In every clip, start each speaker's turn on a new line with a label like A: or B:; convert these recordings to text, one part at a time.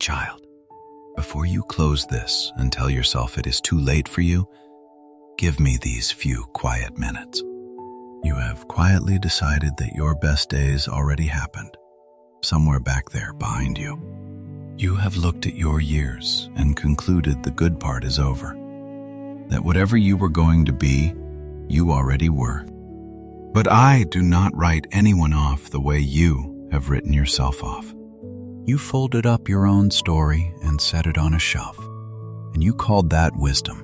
A: child, before you close this and tell yourself it is too late for you, give me these few quiet minutes. You have quietly decided that your best days already happened, somewhere back there behind you. You have looked at your years and concluded the good part is over, that whatever you were going to be, you already were. But I do not write anyone off the way you have written yourself off. You folded up your own story and set it on a shelf, and you called that wisdom.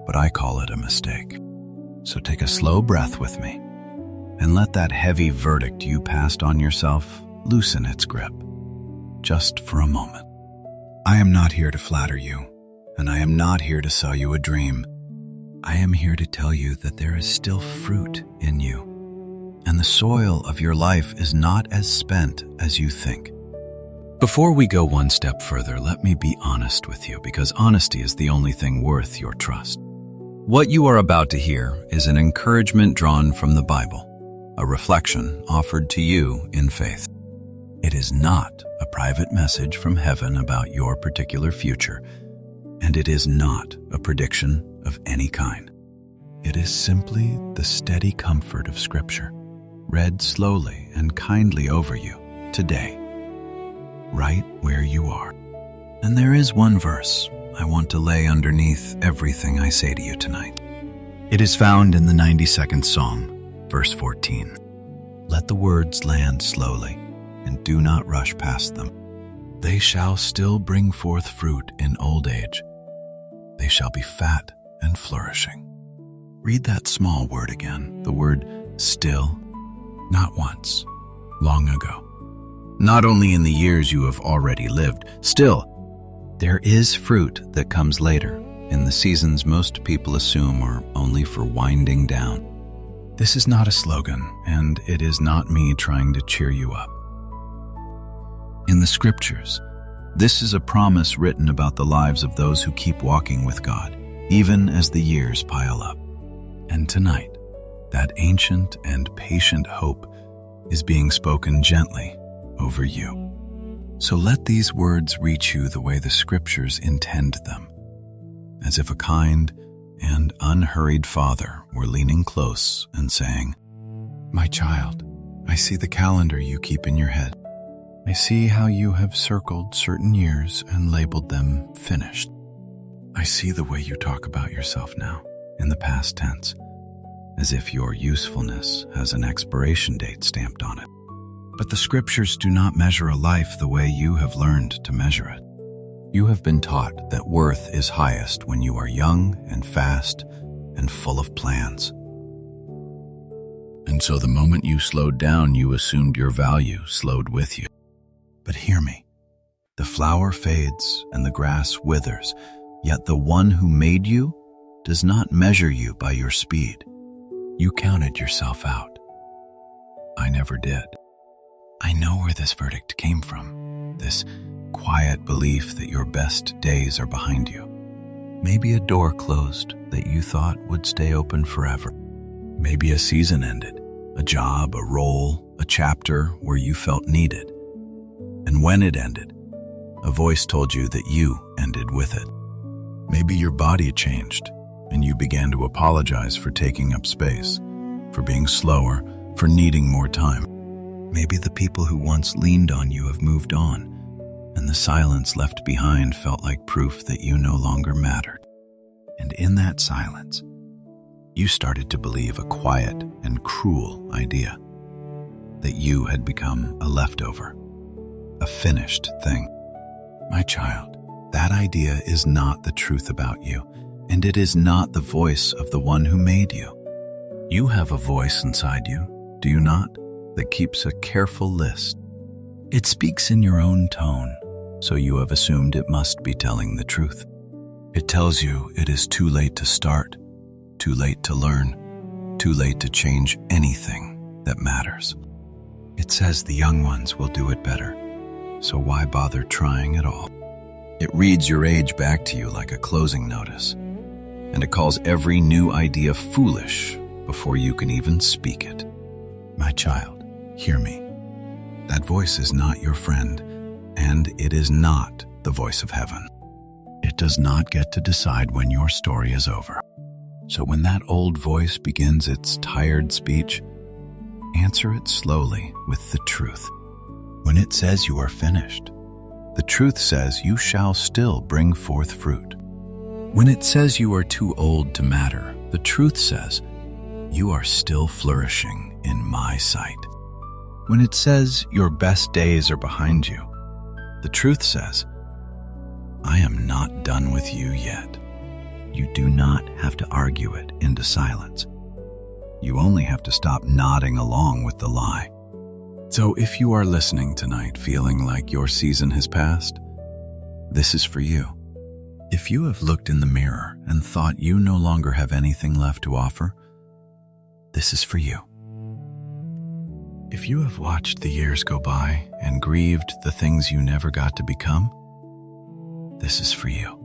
A: But I call it a mistake. So take a slow breath with me, and let that heavy verdict you passed on yourself loosen its grip, just for a moment. I am not here to flatter you, and I am not here to sell you a dream. I am here to tell you that there is still fruit in you, and the soil of your life is not as spent as you think. Before we go one step further, let me be honest with you, because honesty is the only thing worth your trust. What you are about to hear is an encouragement drawn from the Bible, a reflection offered to you in faith. It is not a private message from heaven about your particular future, and it is not a prediction of any kind. It is simply the steady comfort of Scripture, read slowly and kindly over you today, right where you are. And there is one verse I want to lay underneath everything I say to you tonight. It is found in the 92nd Psalm, verse 14. Let the words land slowly, and do not rush past them. They shall still bring forth fruit in old age. They shall be fat and flourishing. Read that small word again, the word still, not once, long ago. Not only in the years you have already lived, still, there is fruit that comes later, in the seasons most people assume are only for winding down. This is not a slogan, and it is not me trying to cheer you up. In the Scriptures, this is a promise written about the lives of those who keep walking with God, even as the years pile up. And tonight, that ancient and patient hope is being spoken gently over you. So let these words reach you the way the Scriptures intend them, as if a kind and unhurried father were leaning close and saying, "My child, I see the calendar you keep in your head. I see how you have circled certain years and labeled them finished. I see the way you talk about yourself now, in the past tense, as if your usefulness has an expiration date stamped on it. But the Scriptures do not measure a life the way you have learned to measure it. You have been taught that worth is highest when you are young and fast and full of plans. And so the moment you slowed down, you assumed your value slowed with you. But hear me. The flower fades and the grass withers, yet the one who made you does not measure you by your speed. You counted yourself out. I never did. I know where this verdict came from, this quiet belief that your best days are behind you. Maybe a door closed that you thought would stay open forever. Maybe a season ended, a job, a role, a chapter where you felt needed. And when it ended, a voice told you that you ended with it. Maybe your body changed, and you began to apologize for taking up space, for being slower, for needing more time. Maybe the people who once leaned on you have moved on, and the silence left behind felt like proof that you no longer mattered. And in that silence, you started to believe a quiet and cruel idea, that you had become a leftover, a finished thing. My child, that idea is not the truth about you, and it is not the voice of the one who made you. You have a voice inside you, do you not, that keeps a careful list. It speaks in your own tone, so you have assumed it must be telling the truth. It tells you it is too late to start, too late to learn, too late to change anything that matters. It says the young ones will do it better, so why bother trying at all? It reads your age back to you like a closing notice, and it calls every new idea foolish before you can even speak it. My child, hear me. That voice is not your friend, and it is not the voice of heaven. It does not get to decide when your story is over. So when that old voice begins its tired speech, answer it slowly with the truth. When it says you are finished, the truth says you shall still bring forth fruit. When it says you are too old to matter, the truth says you are still flourishing in my sight. When it says your best days are behind you, the truth says, I am not done with you yet. You do not have to argue it into silence. You only have to stop nodding along with the lie. So if you are listening tonight feeling like your season has passed, this is for you. If you have looked in the mirror and thought you no longer have anything left to offer, this is for you. If you have watched the years go by and grieved the things you never got to become, this is for you.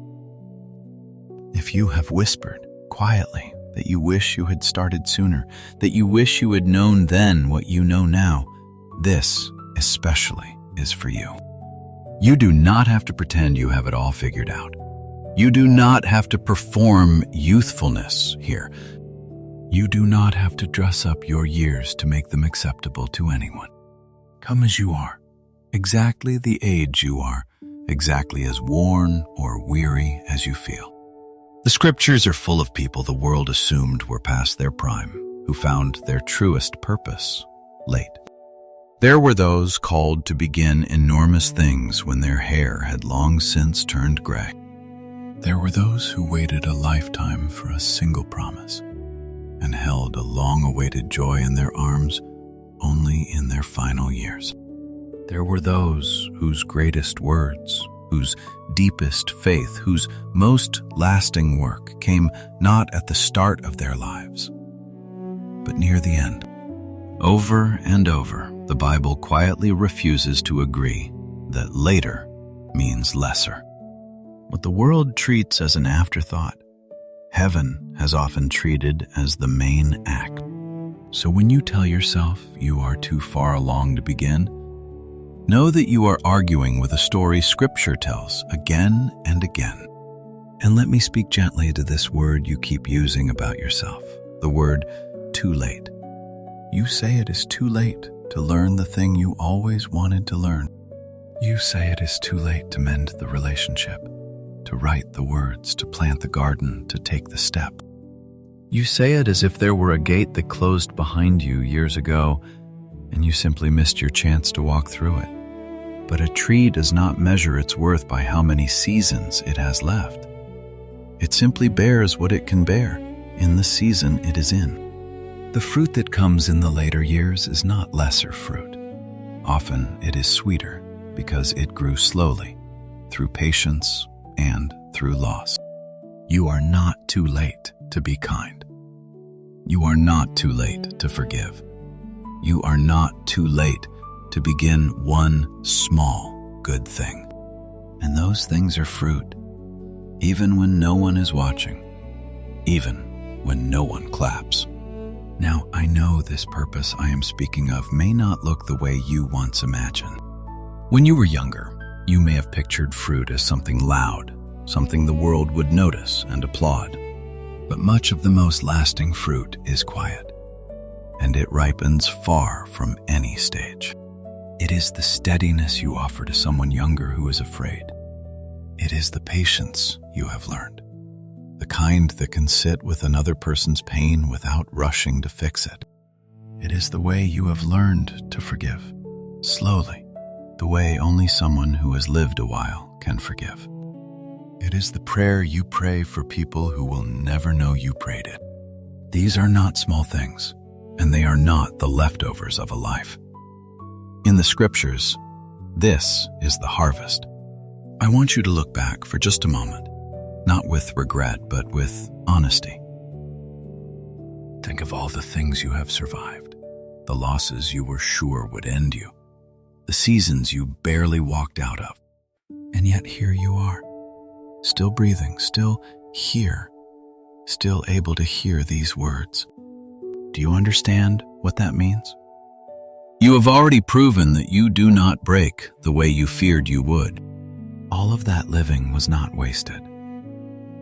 A: If you have whispered quietly that you wish you had started sooner, that you wish you had known then what you know now, this especially is for you. You do not have to pretend you have it all figured out. You do not have to perform youthfulness here. You do not have to dress up your years to make them acceptable to anyone. Come as you are, exactly the age you are, exactly as worn or weary as you feel. The scriptures are full of people the world assumed were past their prime, who found their truest purpose late. There were those called to begin enormous things when their hair had long since turned gray. There were those who waited a lifetime for a single promise and held a long-awaited joy in their arms only in their final years. There were those whose greatest words, whose deepest faith, whose most lasting work came not at the start of their lives, but near the end. Over and over, the Bible quietly refuses to agree that later means lesser. What the world treats as an afterthought, heaven has often treated as the main act. So when you tell yourself you are too far along to begin, know that you are arguing with a story Scripture tells again and again. And let me speak gently to this word you keep using about yourself, the word too late. You say it is too late to learn the thing you always wanted to learn. You say it is too late to mend the relationship, to write the words, to plant the garden, to take the step. You say it as if there were a gate that closed behind you years ago, and you simply missed your chance to walk through it. But a tree does not measure its worth by how many seasons it has left. It simply bears what it can bear in the season it is in. The fruit that comes in the later years is not lesser fruit. Often it is sweeter because it grew slowly, through patience and through loss. You are not too late to be kind. You are not too late to forgive. You are not too late to begin one small good thing. And those things are fruit, even when no one is watching, even when no one claps. Now, I know this purpose I am speaking of may not look the way you once imagined. When you were younger, you may have pictured fruit as something loud, something the world would notice and applaud. But much of the most lasting fruit is quiet, and it ripens far from any stage. It is the steadiness you offer to someone younger who is afraid. It is the patience you have learned, the kind that can sit with another person's pain without rushing to fix it. It is the way you have learned to forgive, slowly, the way only someone who has lived a while can forgive. It is the prayer you pray for people who will never know you prayed it. These are not small things, and they are not the leftovers of a life. In the scriptures, this is the harvest. I want you to look back for just a moment, not with regret, but with honesty. Think of all the things you have survived, the losses you were sure would end you, the seasons you barely walked out of, and yet here you are, still breathing, still here, still able to hear these words. Do you understand what that means? You have already proven that you do not break the way you feared you would. All of that living was not wasted.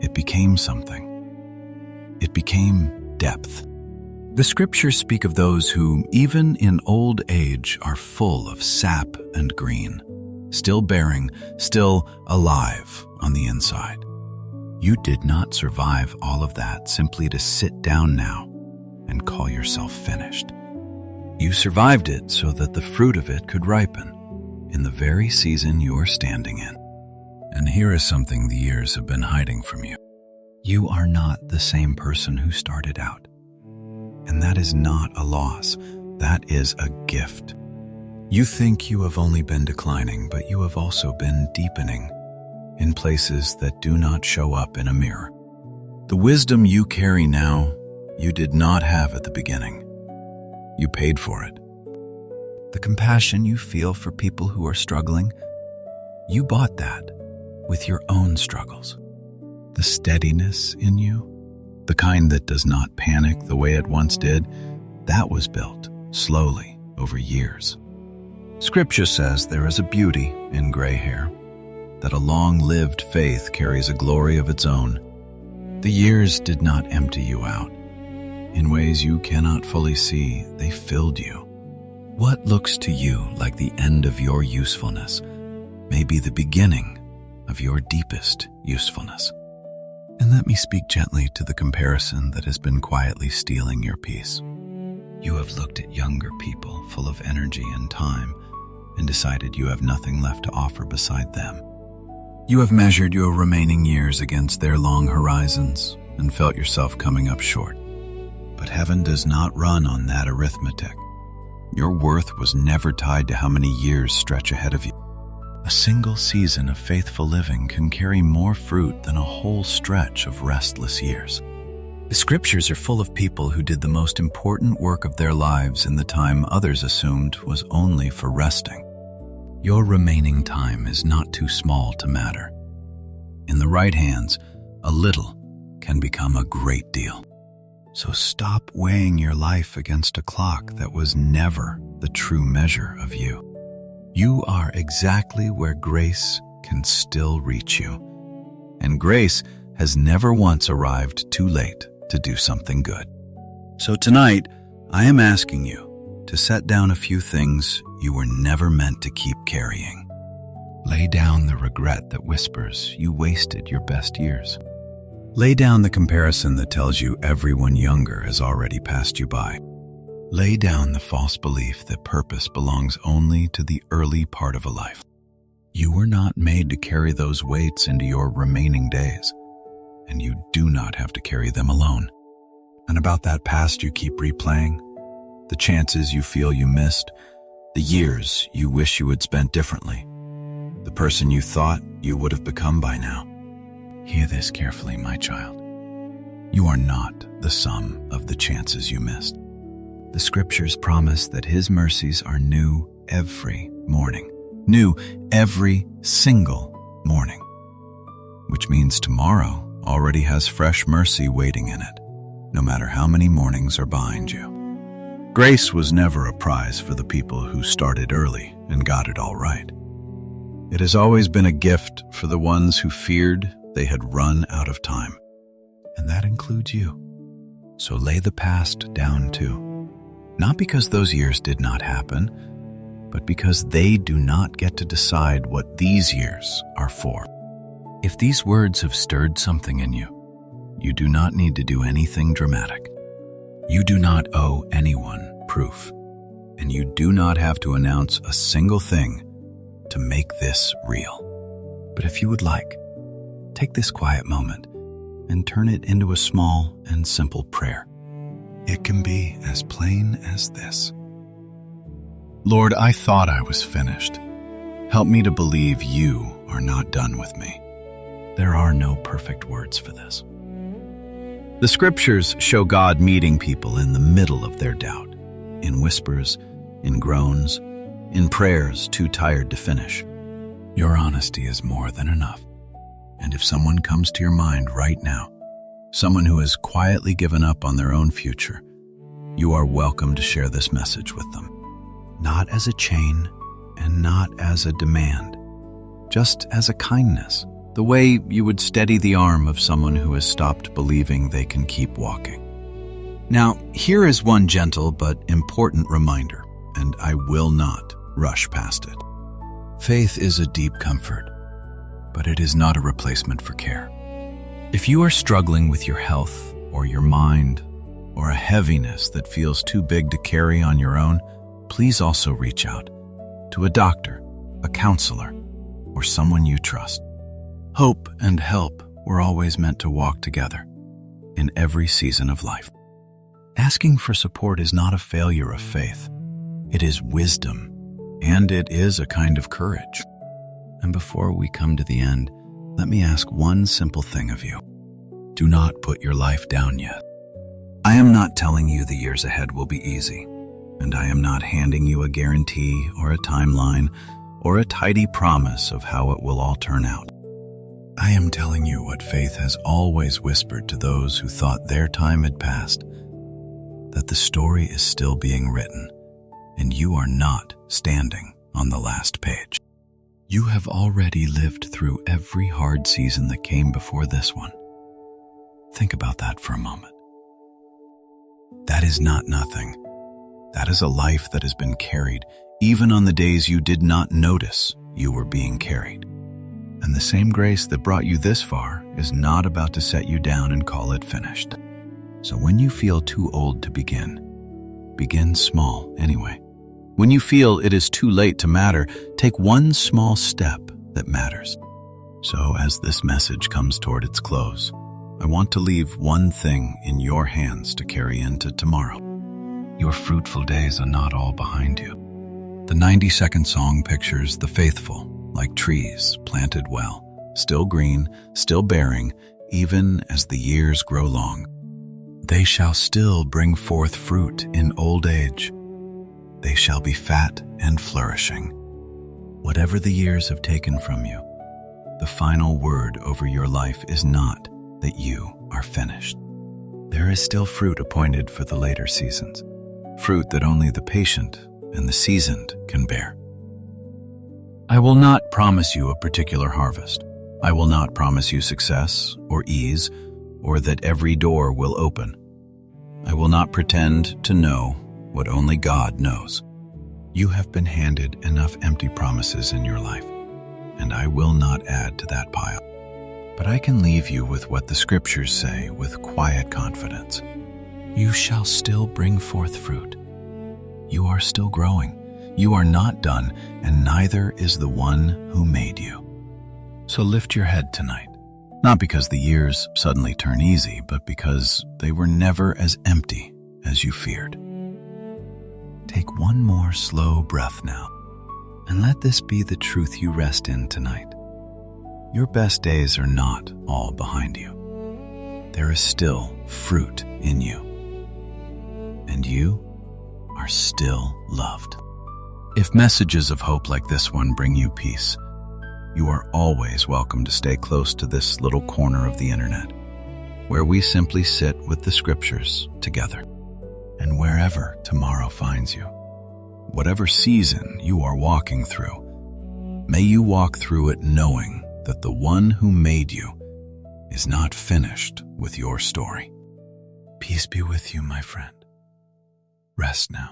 A: It became something. It became depth. The scriptures speak of those who, even in old age, are full of sap and green, still bearing, still alive on the inside. You did not survive all of that simply to sit down now and call yourself finished. You survived it so that the fruit of it could ripen in the very season you are standing in. And here is something the years have been hiding from you. You are not the same person who started out. And that is not a loss. That is a gift. You think you have only been declining, but you have also been deepening in places that do not show up in a mirror. The wisdom you carry now, you did not have at the beginning. You paid for it. The compassion you feel for people who are struggling, you bought that with your own struggles. The steadiness in you, the kind that does not panic the way it once did, that was built slowly over years. Scripture says there is a beauty in gray hair, that a long-lived faith carries a glory of its own. The years did not empty you out. In ways you cannot fully see, they filled you. What looks to you like the end of your usefulness may be the beginning of your deepest usefulness. And let me speak gently to the comparison that has been quietly stealing your peace. You have looked at younger people full of energy and time and decided you have nothing left to offer beside them. You have measured your remaining years against their long horizons and felt yourself coming up short. But heaven does not run on that arithmetic. Your worth was never tied to how many years stretch ahead of you. A single season of faithful living can carry more fruit than a whole stretch of restless years. The scriptures are full of people who did the most important work of their lives in the time others assumed was only for resting. Your remaining time is not too small to matter. In the right hands, a little can become a great deal. So stop weighing your life against a clock that was never the true measure of you. You are exactly where grace can still reach you. And grace has never once arrived too late to do something good. So tonight, I am asking you to set down a few things you were never meant to keep carrying. Lay down the regret that whispers you wasted your best years. Lay down the comparison that tells you everyone younger has already passed you by. Lay down the false belief that purpose belongs only to the early part of a life. You were not made to carry those weights into your remaining days, and you do not have to carry them alone. And about that past you keep replaying, the chances you feel you missed, the years you wish you had spent differently, the person you thought you would have become by now. Hear this carefully, my child. You are not the sum of the chances you missed. The scriptures promise that His mercies are new every morning, new every single morning, which means tomorrow already has fresh mercy waiting in it, no matter how many mornings are behind you. Grace was never a prize for the people who started early and got it all right. It has always been a gift for the ones who feared they had run out of time, and that includes you. So lay the past down too. Not because those years did not happen, but because they do not get to decide what these years are for. If these words have stirred something in you, you do not need to do anything dramatic. You do not owe anyone proof, and you do not have to announce a single thing to make this real. But if you would like, take this quiet moment and turn it into a small and simple prayer. It can be as plain as this. Lord, I thought I was finished. Help me to believe you are not done with me. There are no perfect words for this. The scriptures show God meeting people in the middle of their doubt, in whispers, in groans, in prayers too tired to finish. Your honesty is more than enough. And if someone comes to your mind right now, someone who has quietly given up on their own future, you are welcome to share this message with them. not as a chain and not as a demand, just as a kindness, the way you would steady the arm of someone who has stopped believing they can keep walking. Now, here is one gentle but important reminder, and I will not rush past it. Faith is a deep comfort, but it is not a replacement for care. If you are struggling with your health or your mind or a heaviness that feels too big to carry on your own, please also reach out to a doctor, a counselor, or someone you trust. Hope and help were always meant to walk together in every season of life. Asking for support is not a failure of faith. It is wisdom, and it is a kind of courage. And before we come to the end, let me ask one simple thing of you. Do not put your life down yet. I am not telling you the years ahead will be easy, and I am not handing you a guarantee or a timeline or a tidy promise of how it will all turn out. I am telling you what faith has always whispered to those who thought their time had passed, that the story is still being written, and you are not standing on the last page. You have already lived through every hard season that came before this one. Think about that for a moment. That is not nothing. That is a life that has been carried, even on the days you did not notice you were being carried. And the same grace that brought you this far is not about to set you down and call it finished. So when you feel too old to begin small anyway. When you feel it is too late to matter, take one small step that matters. So as this message comes toward its close, I want to leave one thing in your hands to carry into tomorrow. Your fruitful days are not all behind you. The 90-second song pictures the faithful like trees planted well, still green, still bearing, even as the years grow long. They shall still bring forth fruit in old age. They shall be fat and flourishing. Whatever the years have taken from you, the final word over your life is not that you are finished. There is still fruit appointed for the later seasons, fruit that only the patient and the seasoned can bear. I will not promise you a particular harvest. I will not promise you success or ease or that every door will open. I will not pretend to know what only God knows. You have been handed enough empty promises in your life, and I will not add to that pile. But I can leave you with what the scriptures say with quiet confidence. You shall still bring forth fruit. You are still growing. You are not done, and neither is the one who made you. So lift your head tonight, not because the years suddenly turn easy, but because they were never as empty as you feared. Take one more slow breath now, and let this be the truth you rest in tonight. Your best days are not all behind you. There is still fruit in you, and you are still loved. If messages of hope like this one bring you peace, you are always welcome to stay close to this little corner of the internet, where we simply sit with the scriptures together. And wherever tomorrow finds you, whatever season you are walking through, may you walk through it knowing that the one who made you is not finished with your story. Peace be with you, my friend. Rest now.